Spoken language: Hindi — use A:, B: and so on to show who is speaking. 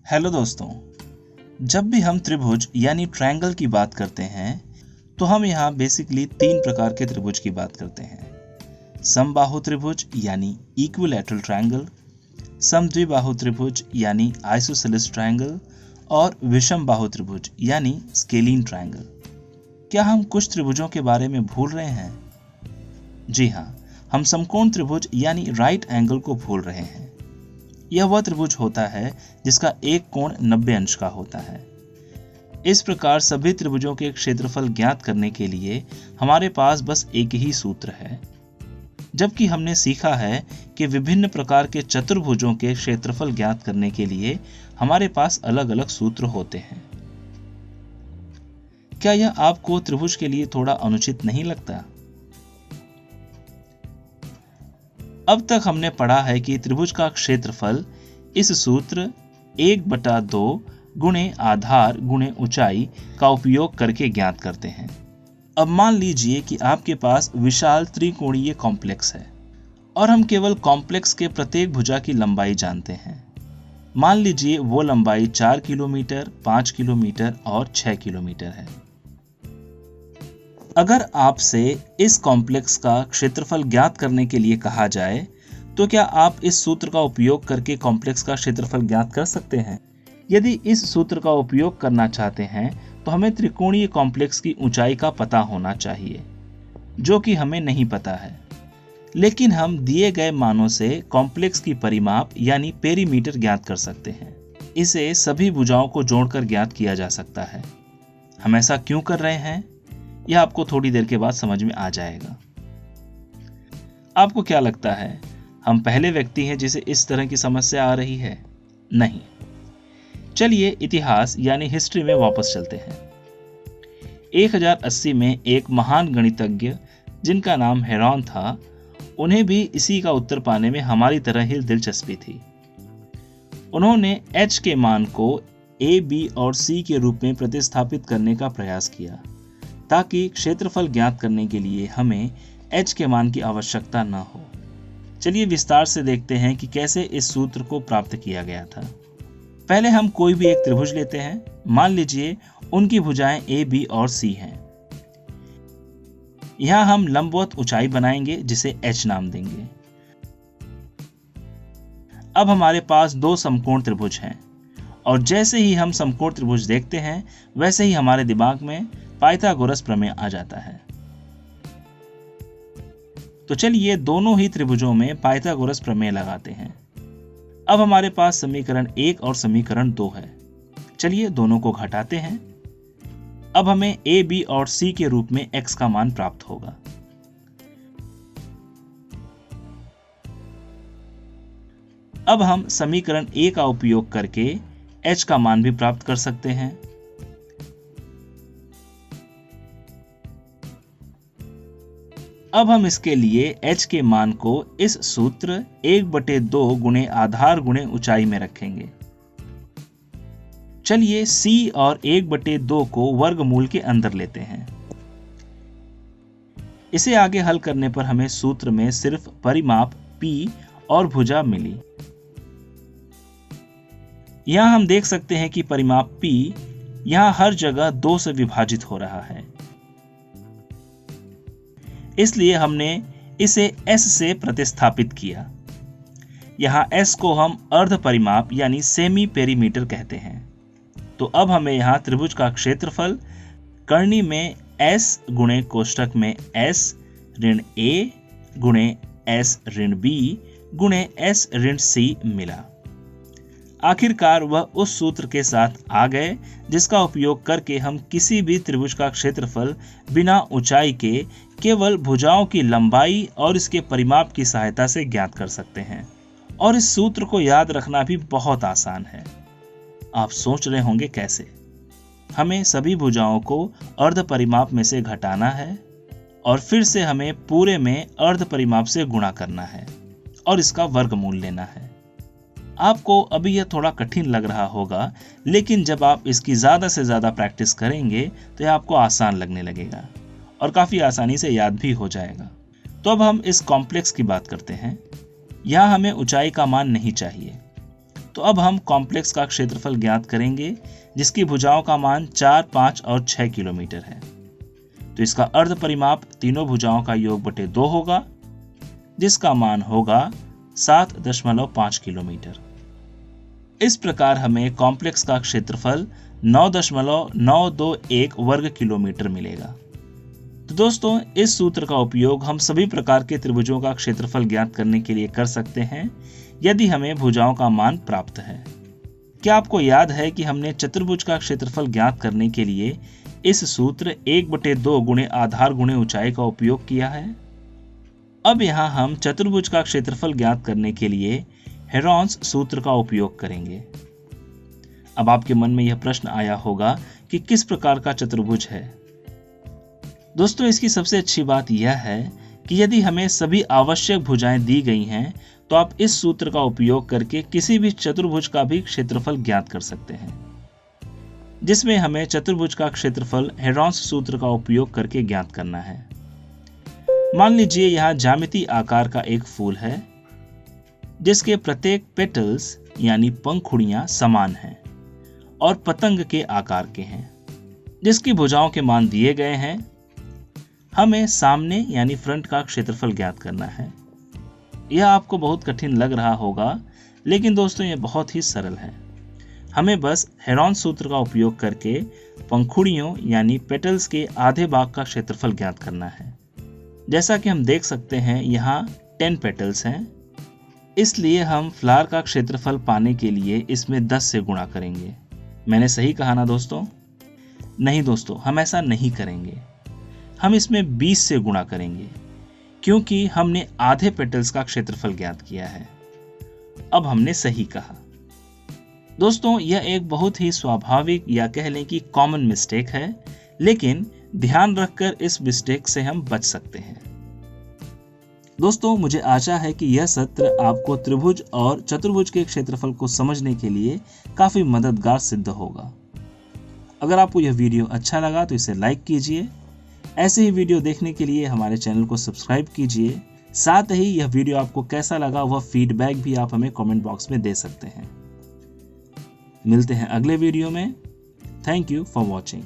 A: हेलो दोस्तों, जब भी हम त्रिभुज यानी ट्रायंगल की बात करते हैं तो हम यहाँ बेसिकली 3 प्रकार के त्रिभुज की बात करते हैं। समबाहु त्रिभुज यानी इक्विलैटरल ट्रायंगल, समद्विबाहु त्रिभुज यानी आइसोसेलेस ट्रायंगल और विषम बाहु त्रिभुज यानी स्केलीन ट्रायंगल। क्या हम कुछ त्रिभुजों के बारे में भूल रहे हैं? जी हाँ, हम समकोण त्रिभुज यानी राइट एंगल को भूल रहे हैं। यह वह त्रिभुज होता है जिसका एक कोण 90 अंश का होता है। इस प्रकार सभी त्रिभुजों के क्षेत्रफल ज्ञात करने के लिए हमारे पास बस एक ही सूत्र है, जबकि हमने सीखा है कि विभिन्न प्रकार के चतुर्भुजों के क्षेत्रफल ज्ञात करने के लिए हमारे पास अलग अलग सूत्र होते हैं। क्या यह आपको त्रिभुज के लिए थोड़ा अनुचित नहीं लगता? अब तक हमने पढ़ा है कि त्रिभुज का क्षेत्रफल इस सूत्र 1/2 गुणे आधार गुणे ऊंचाई का उपयोग करके ज्ञात करते हैं। अब मान लीजिए कि आपके पास विशाल त्रिकोणीय कॉम्प्लेक्स है और हम केवल कॉम्प्लेक्स के प्रत्येक भुजा की लंबाई जानते हैं। मान लीजिए वो लंबाई 4 किलोमीटर, 5 किलोमीटर और 6 किलोमीटर है। अगर आपसे इस कॉम्प्लेक्स का क्षेत्रफल ज्ञात करने के लिए कहा जाए तो क्या आप इस सूत्र का उपयोग करके कॉम्प्लेक्स का क्षेत्रफल ज्ञात कर सकते हैं? यदि इस सूत्र का उपयोग करना चाहते हैं तो हमें त्रिकोणीय कॉम्प्लेक्स की ऊंचाई का पता होना चाहिए, जो कि हमें नहीं पता है। लेकिन हम दिए गए मानों से कॉम्प्लेक्स की परिमाप यानी पेरीमीटर ज्ञात कर सकते हैं। इसे सभी भुजाओं को जोड़कर ज्ञात किया जा सकता है। हम ऐसा क्यों कर रहे हैं, यह आपको थोड़ी देर के बाद समझ में आ जाएगा। आपको क्या लगता है, हम पहले व्यक्ति हैं जिसे इस तरह की समस्या आ रही है? नहीं। चलिए इतिहास यानी हिस्ट्री में वापस चलते हैं। 1080 में एक महान गणितज्ञ जिनका नाम हेरॉन था, उन्हें भी इसी का उत्तर पाने में हमारी तरह ही दिलचस्पी थी। उन्होंने h के मान को a, b और c के रूप में प्रतिस्थापित करने का प्रयास किया ताकि क्षेत्रफल ज्ञात करने के लिए हमें h के मान की आवश्यकता न हो। चलिए विस्तार से देखते हैं कि कैसे इस सूत्र को प्राप्त किया गया था। पहले हम कोई भी एक त्रिभुज लेते हैं। मान लीजिए उनकी भुजाएं a, b और c हैं। यहां हम लंबवत ऊंचाई बनाएंगे जिसे h नाम देंगे। अब हमारे पास 2 समकोण त्रिभुज हैं और जैसे ही हम समकोण त्रिभुज देखते हैं वैसे ही हमारे दिमाग में पाइथागोरस प्रमेय आ जाता है। तो चलिए दोनों ही त्रिभुजों में पाइथागोरस प्रमेय लगाते हैं। अब हमारे पास समीकरण 1 और समीकरण 2 है। चलिए दोनों को घटाते हैं। अब हमें a, b और c के रूप में x का मान प्राप्त होगा। अब हम समीकरण a का उपयोग करके h का मान भी प्राप्त कर सकते हैं। अब हम इसके लिए h के मान को इस सूत्र 1/2 गुणे आधार गुणे ऊंचाई में रखेंगे। चलिए c और 1/2 को वर्गमूल के अंदर लेते हैं। इसे आगे हल करने पर हमें सूत्र में सिर्फ परिमाप p और भुजा मिली। यहां हम देख सकते हैं कि परिमाप p यहां हर जगह 2 से विभाजित हो रहा है, इसलिए हमने इसे s से प्रतिस्थापित किया। यहाँ s को हम अर्ध परिमाप यानी सेमी पेरीमीटर कहते हैं। तो अब हमें यहाँ त्रिभुज का क्षेत्रफल करनी में s गुणे कोष्ठक में s ऋण a गुणे s ऋण b गुणे s ऋण c मिला। आखिरकार वह उस सूत्र के साथ आ गए जिसका उपयोग करके हम किसी भी त्रिभुज का क्षेत्रफल बिना ऊंचाई के केवल भुजाओं की लंबाई और इसके परिमाप की सहायता से ज्ञात कर सकते हैं। और इस सूत्र को याद रखना भी बहुत आसान है। आप सोच रहे होंगे कैसे? हमें सभी भुजाओं को अर्ध परिमाप में से घटाना है और फिर से हमें पूरे में अर्ध परिमाप से गुणा करना है और इसका वर्गमूल लेना है। आपको अभी यह थोड़ा कठिन लग रहा होगा, लेकिन जब आप इसकी ज़्यादा से ज़्यादा प्रैक्टिस करेंगे तो यह आपको आसान लगने लगेगा और काफ़ी आसानी से याद भी हो जाएगा। तो अब हम इस कॉम्प्लेक्स की बात करते हैं। यहाँ हमें ऊंचाई का मान नहीं चाहिए, तो अब हम कॉम्प्लेक्स का क्षेत्रफल ज्ञात करेंगे जिसकी भुजाओं का मान 4, 5 और 6 किलोमीटर है। तो इसका अर्ध परिमाप तीनों भुजाओं का योग बटे 2 होगा, जिसका मान होगा 7.5 किलोमीटर। इस प्रकार हमें कॉम्प्लेक्स का क्षेत्रफल 9.921 वर्ग किलोमीटर मिलेगा। तो दोस्तों, इस सूत्र का उपयोग हम सभी प्रकार के त्रिभुजों का क्षेत्रफल ज्ञात करने के लिए कर सकते हैं यदि हमें भुजाओं का मान प्राप्त है। क्या आपको याद है कि हमने चतुर्भुज का क्षेत्रफल ज्ञात करने के लिए इस सूत्र 1/2 गुणे आधार गुणे ऊंचाई का उपयोग किया है? अब यहाँ हम चतुर्भुज का क्षेत्रफल ज्ञात करने के लिए हेरोन्स सूत्र का उपयोग करेंगे। अब आपके मन में यह प्रश्न आया होगा कि किस प्रकार का चतुर्भुज है। दोस्तों, इसकी सबसे अच्छी बात यह है कि यदि हमें सभी आवश्यक भुजाएं दी गई हैं तो आप इस सूत्र का उपयोग करके किसी भी चतुर्भुज का भी क्षेत्रफल ज्ञात कर सकते हैं, जिसमें हमें चतुर्भुज का क्षेत्रफल हेरोन्स सूत्र का उपयोग करके ज्ञात करना है। मान लीजिए यहाँ ज्यामितीय आकार का एक फूल है जिसके प्रत्येक पेटल्स यानी पंखुड़ियां समान हैं और पतंग के आकार के हैं, जिसकी भुजाओं के मान दिए गए हैं। हमें सामने यानी फ्रंट का क्षेत्रफल ज्ञात करना है। यह आपको बहुत कठिन लग रहा होगा, लेकिन दोस्तों यह बहुत ही सरल है। हमें बस हेरोन्स सूत्र का उपयोग करके पंखुड़ियों यानी पेटल्स के आधे भाग का क्षेत्रफल ज्ञात करना है। जैसा कि हम देख सकते हैं यहाँ 10 पेटल्स हैं, इसलिए हम फ्लावर का क्षेत्रफल पाने के लिए इसमें 10 से गुणा करेंगे। मैंने सही कहा ना दोस्तों? नहीं दोस्तों, हम ऐसा नहीं करेंगे। हम इसमें 20 से गुणा करेंगे क्योंकि हमने आधे पेटल्स का क्षेत्रफल ज्ञात किया है। अब हमने सही कहा। दोस्तों, यह एक बहुत ही स्वाभाविक या कह लें कि कॉमन मिस्टेक है, लेकिन ध्यान रखकर इस मिस्टेक से हम बच सकते हैं। दोस्तों, मुझे आशा है कि यह सत्र आपको त्रिभुज और चतुर्भुज के क्षेत्रफल को समझने के लिए काफी मददगार सिद्ध होगा। अगर आपको यह वीडियो अच्छा लगा तो इसे लाइक कीजिए। ऐसे ही वीडियो देखने के लिए हमारे चैनल को सब्सक्राइब कीजिए। साथ ही यह वीडियो आपको कैसा लगा वह फीडबैक भी आप हमें कमेंट बॉक्स में दे सकते हैं। मिलते हैं अगले वीडियो में। Thank you for watching.